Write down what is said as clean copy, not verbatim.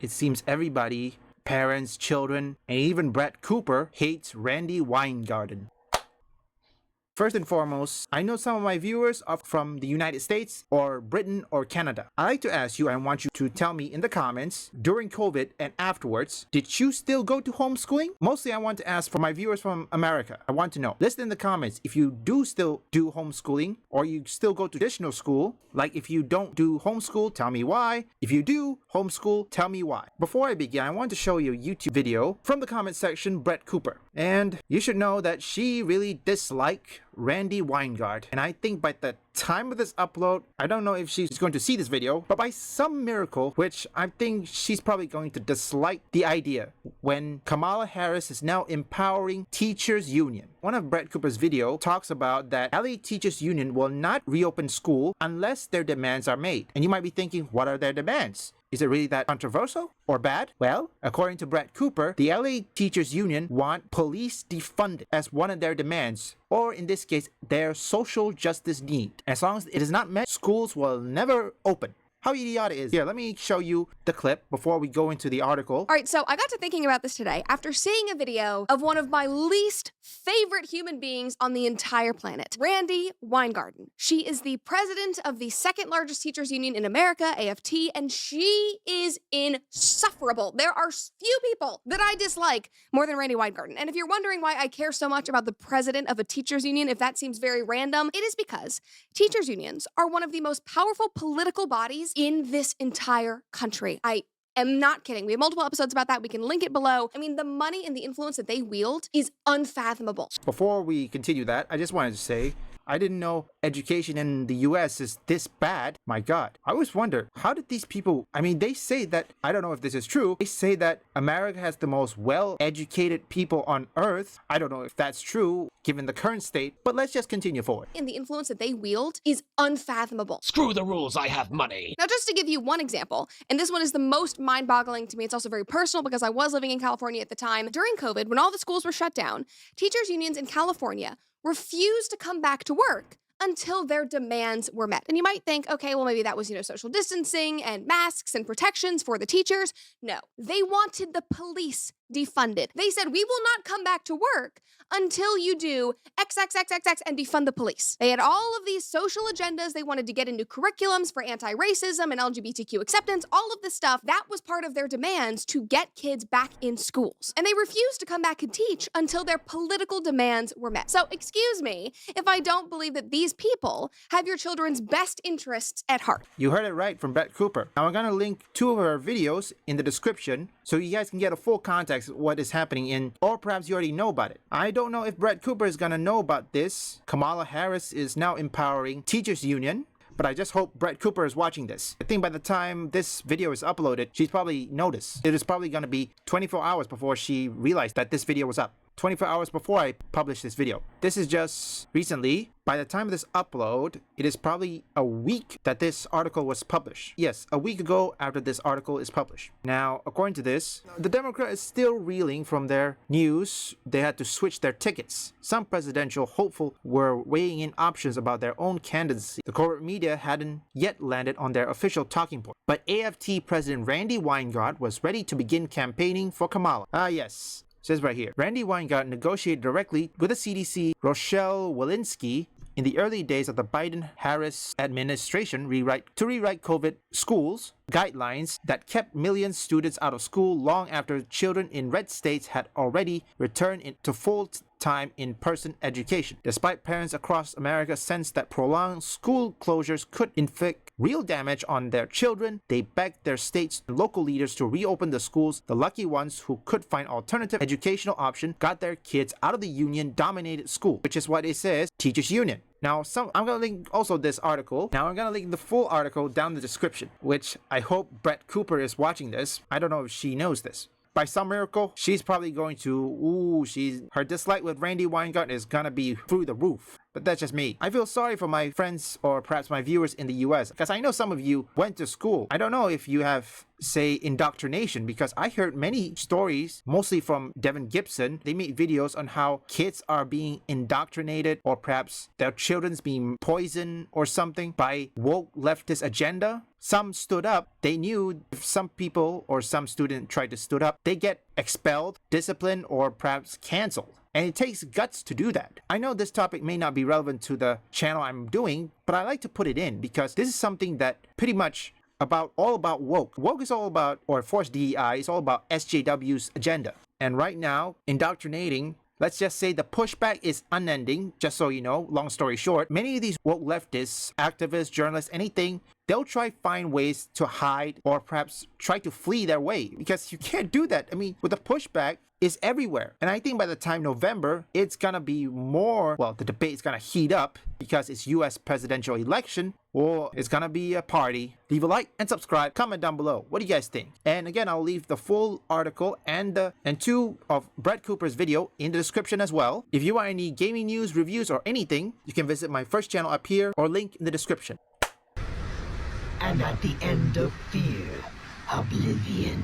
it seems everybody, parents, children, and even Brett Cooper, hates Randy Weingarten. First and foremost, I know some of my viewers are from the United States or Britain or Canada. I'd like to ask you and want you to tell me in the comments, during COVID and afterwards, did you still go to homeschooling? Mostly I want to ask for my viewers from America. I want to know. List in the comments if you do still do homeschooling or you still go to traditional school. Like if you don't do homeschool, tell me why. If you do homeschool, tell me why. Before I begin, I want to show you a YouTube video from the comment section, Brett Cooper. And you should know that she really disliked Randy Weingarten, and I think by the time of this upload, I don't know if she's going to see this video, but by some miracle, which I think she's probably going to dislike the idea when Kamala Harris is now empowering teachers union. One of Brett Cooper's video talks about that LA Teachers Union will not reopen school unless their demands are made. And you might be thinking, what are their demands? Is it really that controversial or bad? Well, according to Brett Cooper, the LA Teachers Union want police defunded as one of their demands, or in this case, their social justice need. As long as it is not met, schools will never open. How idiotic is it? Here, let me show you the clip before we go into the article. All right, so I got to thinking about this today after seeing a video of one of my least favorite human beings on the entire planet, Randy Weingarten. She is the president of the second largest teachers union in America, AFT, and she is insufferable. There are few people that I dislike more than Randy Weingarten. And if you're wondering why I care so much about the president of a teachers union, if that seems very random, it is because teachers unions are one of the most powerful political bodies in this entire country. I am not kidding. We have multiple episodes about that. We can link it below. I mean, the money and the influence that they wield is unfathomable. Before we continue that, I just wanted to say, I didn't know education in the US is this bad. My God. I always wonder, how did these people, I mean, they say that, I don't know if this is true, they say that America has the most well-educated people on earth. I don't know if that's true, given the current state, but let's just continue forward. And the influence that they wield is unfathomable. Screw the rules, I have money. Now, just to give you one example, and this one is the most mind-boggling to me, it's also very personal because I was living in California at the time. During COVID, when all the schools were shut down, teachers unions in California refused to come back to work until their demands were met. And you might think, okay, well, maybe that was, social distancing and masks and protections for the teachers. No, they wanted the police defunded. They said, we will not come back to work until you do XXXXX and defund the police. They had all of these social agendas. They wanted to get into curriculums for anti-racism and LGBTQ acceptance, all of this stuff. That was part of their demands to get kids back in schools. And they refused to come back and teach until their political demands were met. So excuse me if I don't believe that these people have your children's best interests at heart. You heard it right from Brett Cooper. Now I'm gonna link two of her videos in the description so you guys can get a full context of what is happening in, or perhaps you already know about it. I don't know if Brett Cooper is gonna know about this. Kamala Harris is now empowering teachers union, but I just hope Brett Cooper is watching this. I think by the time this video is uploaded, she's probably noticed. It is probably gonna be 24 hours before she realized that this video was up. 24 hours before I published this video. This is just recently. By the time of this upload, it is probably a week that this article was published. Yes, a week ago after this article is published. Now, according to this, the Democrat is still reeling from their news. They had to switch their tickets. Some presidential hopeful were weighing in options about their own candidacy. The corporate media hadn't yet landed on their official talking point. But AFT President Randy Weingarten was ready to begin campaigning for Kamala. Yes. Says right here, Randy Weingarten negotiated directly with the CDC Rochelle Walensky in the early days of the Biden-Harris administration to rewrite COVID schools guidelines that kept millions of students out of school long after children in red states had already returned to full-time in-person education. Despite parents across America sensed that prolonged school closures could inflict real damage on their children, they begged their states and local leaders to reopen the schools. The lucky ones who could find alternative educational option got their kids out of the union-dominated school, which is what it says, teachers union. Now, I'm going to link also this article. Now, I'm going to link the full article down in the description, which I hope Brett Cooper is watching this. I don't know if she knows this. By some miracle, she's probably going to, her dislike with Randy Weingarten is going to be through the roof. but that's just me. I feel sorry for my friends or perhaps my viewers in the US because I know some of you went to school. I don't know if you have, say, indoctrination, because I heard many stories, mostly from Devin Gibson. They made videos on how kids are being indoctrinated or perhaps their children's being poisoned or something by woke leftist agenda. Some stood up. They knew if some people or some student tried to stood up, they get expelled, disciplined, or perhaps canceled. And it takes guts to do that. I know this topic may not be relevant to the channel I'm doing, but I like to put it in because this is something that pretty much all about woke. Woke is all about, or forced DEI is all about SJW's agenda. And right now, indoctrinating, let's just say the pushback is unending. Just so you know, long story short, many of these woke leftists, activists, journalists, anything, they'll try find ways to hide or perhaps try to flee their way because you can't do that. I mean, with the pushback, is everywhere. And I think by the time November, it's gonna be more, well, the debate is gonna heat up because it's US presidential election, or it's gonna be a party. Leave a like and subscribe, comment down below. What do you guys think? And again, I'll leave the full article and two of Brett Cooper's video in the description as well. If you want any gaming news, reviews, or anything, you can visit my first channel up here or link in the description. And at the end of fear, oblivion.